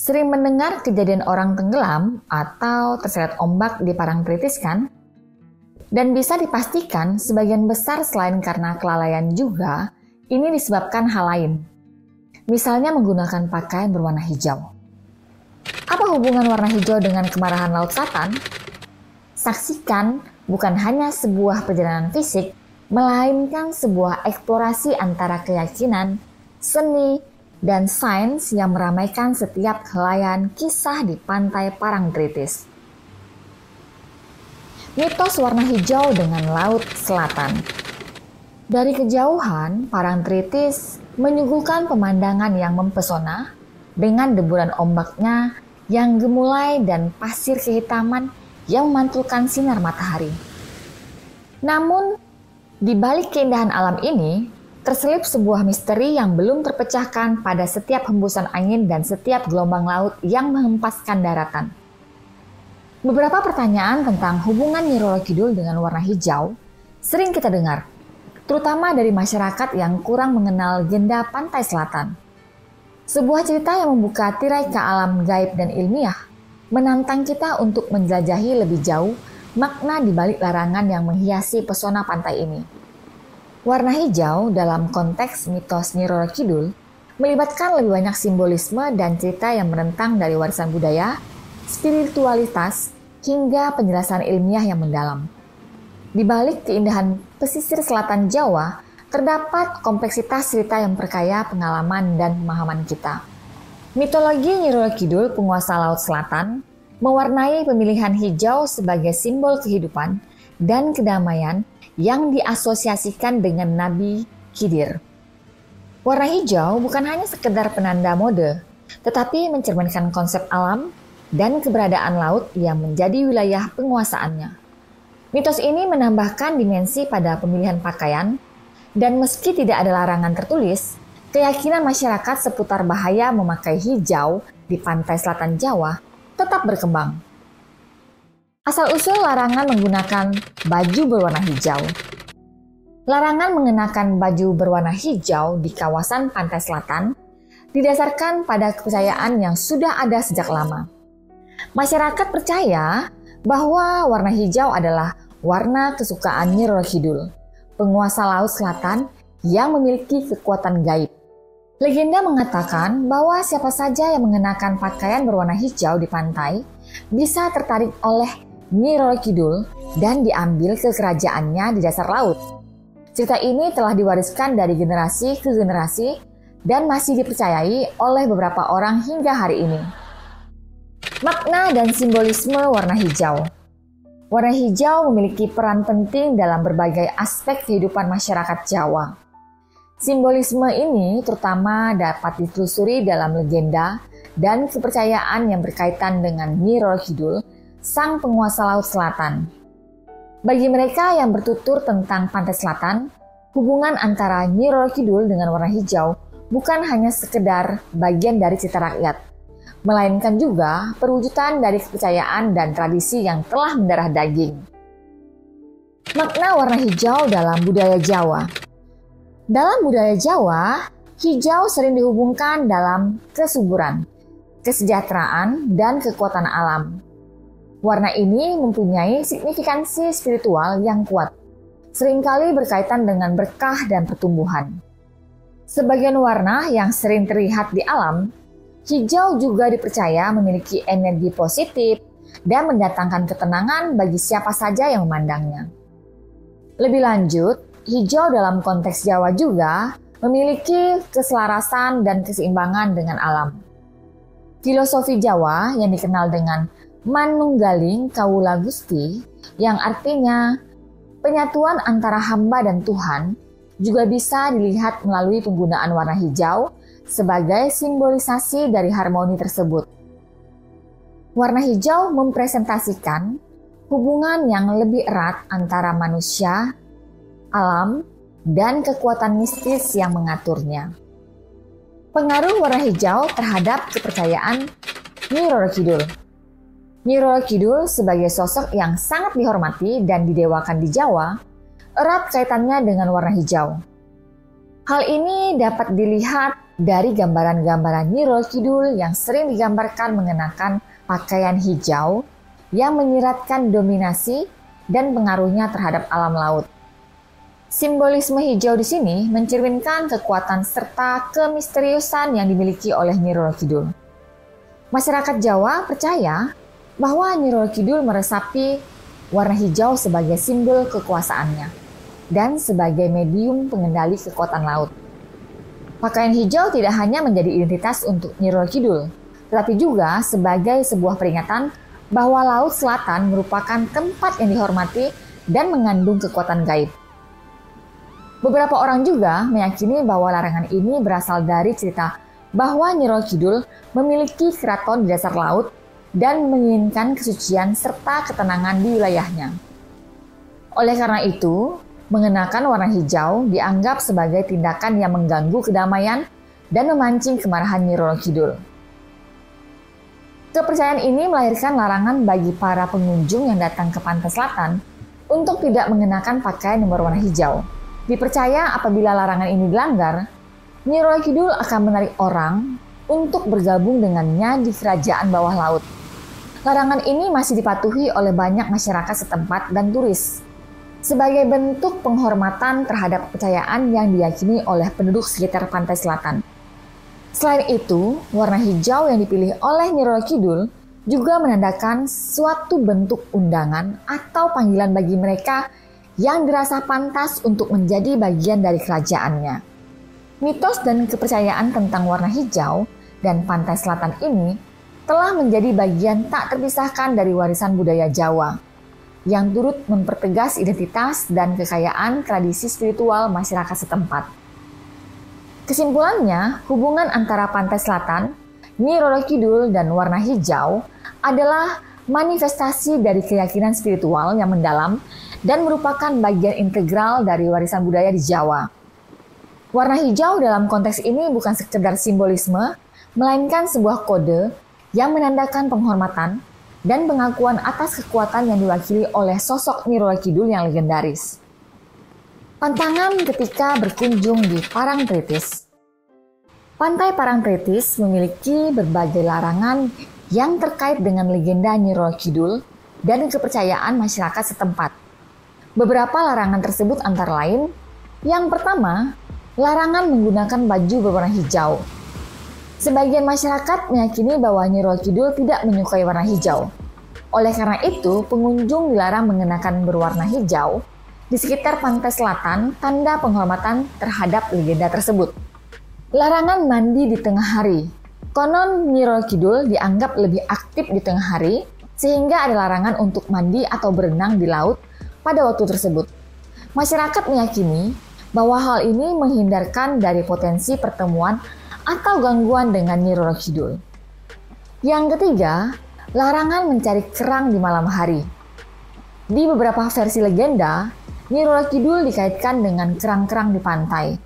Sering mendengar kejadian orang tenggelam atau terseret ombak di Parangtritis kan? Dan bisa dipastikan sebagian besar selain karena kelalaian juga, ini disebabkan hal lain. Misalnya menggunakan pakaian berwarna hijau. Apa hubungan warna hijau dengan kemarahan Laut Selatan? Saksikan bukan hanya sebuah perjalanan fisik, melainkan sebuah eksplorasi antara keyakinan, seni, dan sains yang meramaikan setiap helaian kisah di pantai Parangtritis. Mitos warna hijau dengan Laut Selatan. Dari kejauhan, Parangtritis menyuguhkan pemandangan yang mempesona dengan deburan ombaknya yang gemulai dan pasir kehitaman yang memantulkan sinar matahari. Namun, di balik keindahan alam ini, terselip sebuah misteri yang belum terpecahkan pada setiap hembusan angin dan setiap gelombang laut yang menghempaskan daratan. Beberapa pertanyaan tentang hubungan Nyi Roro Kidul dengan warna hijau sering kita dengar, terutama dari masyarakat yang kurang mengenal legenda Pantai Selatan. Sebuah cerita yang membuka tirai ke alam gaib dan ilmiah, menantang kita untuk menjelajahi lebih jauh makna di balik larangan yang menghiasi pesona pantai ini. Warna hijau dalam konteks mitos Nyi Roro Kidul melibatkan lebih banyak simbolisme dan cerita yang menentang dari warisan budaya, spiritualitas, hingga penjelasan ilmiah yang mendalam. Di balik keindahan pesisir selatan Jawa, terdapat kompleksitas cerita yang perkaya pengalaman dan pemahaman kita. Mitologi Nyi Roro Kidul, penguasa Laut Selatan, mewarnai pemilihan hijau sebagai simbol kehidupan dan kedamaian yang diasosiasikan dengan Nabi Khidir. Warna hijau bukan hanya sekedar penanda mode, tetapi mencerminkan konsep alam dan keberadaan laut yang menjadi wilayah penguasaannya. Mitos ini menambahkan dimensi pada pemilihan pakaian, dan meski tidak ada larangan tertulis, keyakinan masyarakat seputar bahaya memakai hijau di pantai selatan Jawa tetap berkembang. Asal-usul larangan menggunakan baju berwarna hijau. Larangan mengenakan baju berwarna hijau di kawasan pantai selatan didasarkan pada kepercayaan yang sudah ada sejak lama. Masyarakat percaya bahwa warna hijau adalah warna kesukaan Nyi Roro Kidul, penguasa Laut Selatan yang memiliki kekuatan gaib. Legenda mengatakan bahwa siapa saja yang mengenakan pakaian berwarna hijau di pantai bisa tertarik oleh Nyi Roro Kidul dan diambil ke kerajaannya di dasar laut. Cerita ini telah diwariskan dari generasi ke generasi dan masih dipercayai oleh beberapa orang hingga hari ini. Makna dan simbolisme warna hijau. Warna hijau memiliki peran penting dalam berbagai aspek kehidupan masyarakat Jawa. Simbolisme ini terutama dapat ditelusuri dalam legenda dan kepercayaan yang berkaitan dengan Nyi Roro Kidul, sang penguasa Laut Selatan. Bagi mereka yang bertutur tentang Pantai Selatan, hubungan antara Nyi Roro Kidul dengan warna hijau bukan hanya sekedar bagian dari cerita rakyat, melainkan juga perwujudan dari kepercayaan dan tradisi yang telah mendarah daging. Makna warna hijau dalam budaya Jawa. Dalam budaya Jawa, hijau sering dihubungkan dalam kesuburan, kesejahteraan, dan kekuatan alam. Warna ini mempunyai signifikansi spiritual yang kuat, seringkali berkaitan dengan berkah dan pertumbuhan. Sebagian warna yang sering terlihat di alam, hijau juga dipercaya memiliki energi positif dan mendatangkan ketenangan bagi siapa saja yang memandangnya. Lebih lanjut, hijau dalam konteks Jawa juga memiliki keselarasan dan keseimbangan dengan alam. Filosofi Jawa yang dikenal dengan Manunggaling Kawula Gusti, yang artinya penyatuan antara hamba dan Tuhan, juga bisa dilihat melalui penggunaan warna hijau sebagai simbolisasi dari harmoni tersebut. Warna hijau mempresentasikan hubungan yang lebih erat antara manusia, alam, dan kekuatan mistis yang mengaturnya. Pengaruh warna hijau terhadap kepercayaan Nyi Roro Kidul. Nyi Roro Kidul sebagai sosok yang sangat dihormati dan didewakan di Jawa, erat kaitannya dengan warna hijau. Hal ini dapat dilihat Dari gambaran-gambaran Nyi Roro Kidul yang sering digambarkan mengenakan pakaian hijau yang menyiratkan dominasi dan pengaruhnya terhadap alam laut. Simbolisme hijau di sini mencerminkan kekuatan serta kemisteriusan yang dimiliki oleh Nyi Roro Kidul. Masyarakat Jawa percaya bahwa Nyi Roro Kidul meresapi warna hijau sebagai simbol kekuasaannya dan sebagai medium pengendali kekuatan laut. Pakaian hijau tidak hanya menjadi identitas untuk Nyi Roro Kidul, tetapi juga sebagai sebuah peringatan bahwa Laut Selatan merupakan tempat yang dihormati dan mengandung kekuatan gaib. Beberapa orang juga meyakini bahwa larangan ini berasal dari cerita bahwa Nyi Roro Kidul memiliki keraton di dasar laut dan menginginkan kesucian serta ketenangan di wilayahnya. Oleh karena itu, mengenakan warna hijau dianggap sebagai tindakan yang mengganggu kedamaian dan memancing kemarahan Nyi Roro Kidul. Kepercayaan ini melahirkan larangan bagi para pengunjung yang datang ke pantai selatan untuk tidak mengenakan pakaian yang berwarna hijau. Dipercaya apabila larangan ini dilanggar, Nyi Roro Kidul akan menarik orang untuk bergabung dengannya di kerajaan bawah laut. Larangan ini masih dipatuhi oleh banyak masyarakat setempat dan turis sebagai bentuk penghormatan terhadap kepercayaan yang diyakini oleh penduduk sekitar pantai selatan. Selain itu, warna hijau yang dipilih oleh Nyi Roro Kidul juga menandakan suatu bentuk undangan atau panggilan bagi mereka yang dirasa pantas untuk menjadi bagian dari kerajaannya. Mitos dan kepercayaan tentang warna hijau dan pantai selatan ini telah menjadi bagian tak terpisahkan dari warisan budaya Jawa yang turut mempertegas identitas dan kekayaan tradisi spiritual masyarakat setempat. Kesimpulannya, hubungan antara pantai selatan, Nyi Roro Kidul, dan warna hijau adalah manifestasi dari keyakinan spiritual yang mendalam dan merupakan bagian integral dari warisan budaya di Jawa. Warna hijau dalam konteks ini bukan sekedar simbolisme, melainkan sebuah kode yang menandakan penghormatan dan pengakuan atas kekuatan yang diwakili oleh sosok Nyi Roro Kidul yang legendaris. Pantangan ketika berkunjung di Parangtritis. Pantai Parangtritis memiliki berbagai larangan yang terkait dengan legenda Nyi Roro Kidul dan kepercayaan masyarakat setempat. Beberapa larangan tersebut antara lain, yang pertama, larangan menggunakan baju berwarna hijau. Sebagian masyarakat meyakini bahwa Nyi Roro Kidul tidak menyukai warna hijau. Oleh karena itu, pengunjung dilarang mengenakan berwarna hijau di sekitar pantai selatan, tanda penghormatan terhadap legenda tersebut. Larangan mandi di tengah hari. Konon Nyi Roro Kidul dianggap lebih aktif di tengah hari, sehingga ada larangan untuk mandi atau berenang di laut pada waktu tersebut. Masyarakat meyakini bahwa hal ini menghindarkan dari potensi pertemuan atau gangguan dengan Nyi Roro Kidul. Yang ketiga, larangan mencari kerang di malam hari. Di beberapa versi legenda, Nyi Roro Kidul dikaitkan dengan kerang-kerang di pantai.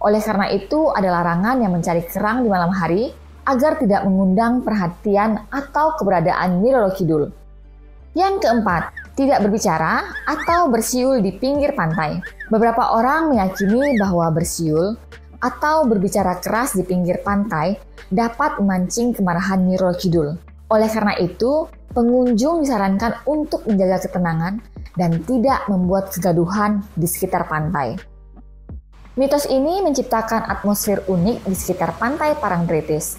Oleh karena itu, ada larangan yang mencari kerang di malam hari agar tidak mengundang perhatian atau keberadaan Nyi Roro Kidul. Yang keempat, tidak berbicara atau bersiul di pinggir pantai. Beberapa orang meyakini bahwa bersiul atau berbicara keras di pinggir pantai dapat memancing kemarahan Nyi Roro Kidul. Oleh karena itu, pengunjung disarankan untuk menjaga ketenangan dan tidak membuat kegaduhan di sekitar pantai. Mitos ini menciptakan atmosfer unik di sekitar pantai Parangtritis.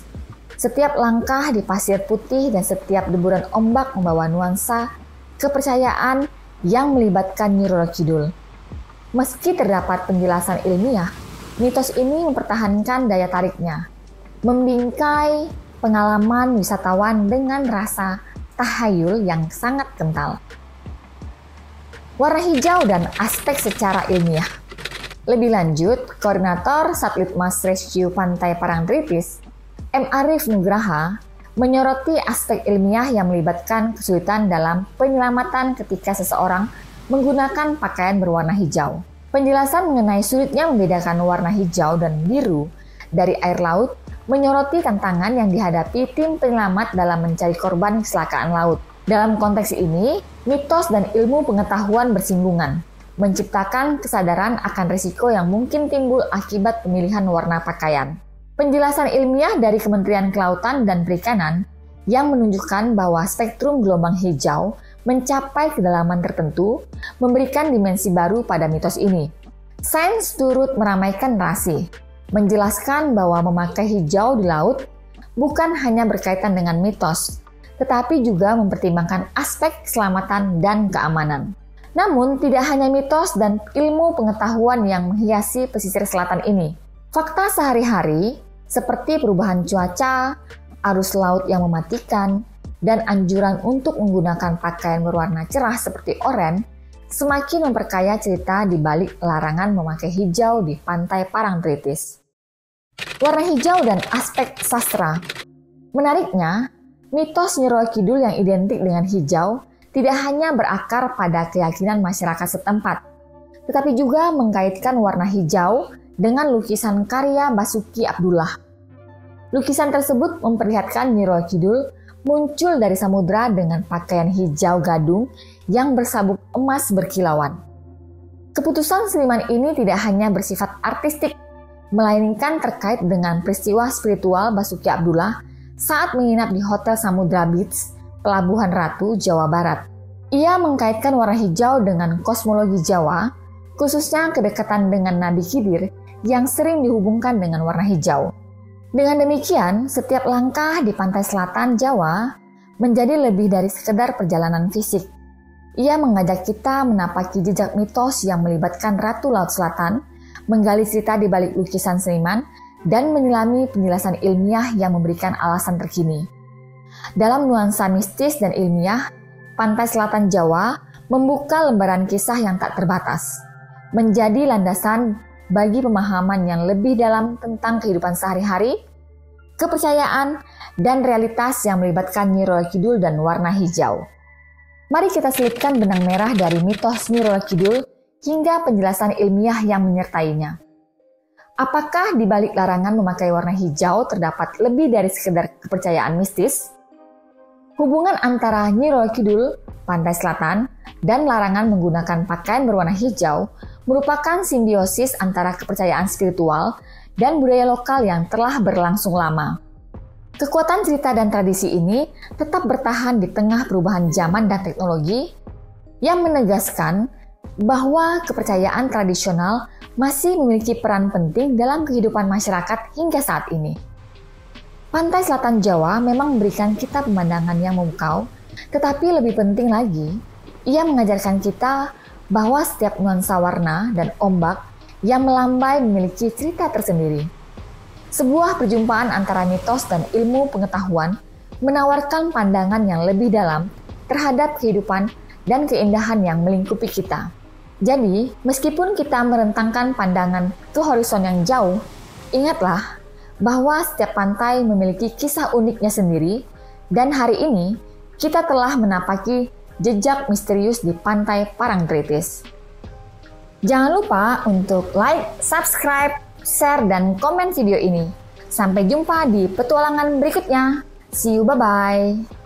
Setiap langkah di pasir putih dan setiap deburan ombak membawa nuansa kepercayaan yang melibatkan Nyi Roro Kidul. Meski terdapat penjelasan ilmiah, mitos ini mempertahankan daya tariknya, membingkai pengalaman wisatawan dengan rasa tahayul yang sangat kental. Warna hijau dan aspek secara ilmiah. Lebih lanjut, Koordinator Satlit-Mas Rescue Pantai Parangtritis, M. Arif Nugraha, menyoroti aspek ilmiah yang melibatkan kesulitan dalam penyelamatan ketika seseorang menggunakan pakaian berwarna hijau. Penjelasan mengenai sulitnya membedakan warna hijau dan biru dari air laut menyoroti tantangan yang dihadapi tim penyelamat dalam mencari korban kecelakaan laut. Dalam konteks ini, mitos dan ilmu pengetahuan bersinggungan, menciptakan kesadaran akan risiko yang mungkin timbul akibat pemilihan warna pakaian. Penjelasan ilmiah dari Kementerian Kelautan dan Perikanan yang menunjukkan bahwa spektrum gelombang hijau mencapai kedalaman tertentu memberikan dimensi baru pada mitos ini. Sains turut meramaikan narasi, menjelaskan bahwa memakai hijau di laut bukan hanya berkaitan dengan mitos, tetapi juga mempertimbangkan aspek keselamatan dan keamanan. Namun, tidak hanya mitos dan ilmu pengetahuan yang menghiasi pesisir selatan ini. Fakta sehari-hari, seperti perubahan cuaca, arus laut yang mematikan, dan anjuran untuk menggunakan pakaian berwarna cerah seperti oranye, semakin memperkaya cerita di balik larangan memakai hijau di pantai Parangtritis. Warna hijau dan aspek sastra. Menariknya, mitos Nyi Roro Kidul yang identik dengan hijau tidak hanya berakar pada keyakinan masyarakat setempat, tetapi juga mengkaitkan warna hijau dengan lukisan karya Basuki Abdullah. Lukisan tersebut memperlihatkan Nyi Roro Kidul muncul dari samudera dengan pakaian hijau gadung yang bersabuk emas berkilauan. Keputusan seniman ini tidak hanya bersifat artistik, melainkan terkait dengan peristiwa spiritual Basuki Abdullah saat menginap di Hotel Samudra Beach, Pelabuhan Ratu, Jawa Barat. Ia mengkaitkan warna hijau dengan kosmologi Jawa, khususnya kedekatan dengan Nabi Khidir yang sering dihubungkan dengan warna hijau. Dengan demikian, setiap langkah di pantai selatan Jawa menjadi lebih dari sekedar perjalanan fisik. Ia mengajak kita menapaki jejak mitos yang melibatkan Ratu Laut Selatan, menggali cerita di balik lukisan seniman, dan menyelami penjelasan ilmiah yang memberikan alasan terkini. Dalam nuansa mistis dan ilmiah, pantai selatan Jawa membuka lembaran kisah yang tak terbatas, menjadi landasan bagi pemahaman yang lebih dalam tentang kehidupan sehari-hari, kepercayaan, dan realitas yang melibatkan Nyi Roro Kidul dan warna hijau. Mari kita selipkan benang merah dari mitos Nyi Roro Kidul hingga penjelasan ilmiah yang menyertainya. Apakah di balik larangan memakai warna hijau terdapat lebih dari sekedar kepercayaan mistis? Hubungan antara Nyi Roro Kidul, pantai selatan, dan larangan menggunakan pakaian berwarna hijau merupakan simbiosis antara kepercayaan spiritual dan budaya lokal yang telah berlangsung lama. Kekuatan cerita dan tradisi ini tetap bertahan di tengah perubahan zaman dan teknologi yang menegaskan bahwa kepercayaan tradisional masih memiliki peran penting dalam kehidupan masyarakat hingga saat ini. Pantai selatan Jawa memang memberikan kita pemandangan yang memukau, tetapi lebih penting lagi, ia mengajarkan kita bahwa setiap nuansa warna dan ombak yang melambai memiliki cerita tersendiri. Sebuah perjumpaan antara mitos dan ilmu pengetahuan menawarkan pandangan yang lebih dalam terhadap kehidupan dan keindahan yang melingkupi kita. Jadi, meskipun kita merentangkan pandangan ke horizon yang jauh, ingatlah bahwa setiap pantai memiliki kisah uniknya sendiri, dan hari ini kita telah menapaki jejak misterius di pantai Parangtritis. Jangan lupa untuk like, subscribe, share, dan komen video ini. Sampai jumpa di petualangan berikutnya. See you, bye-bye.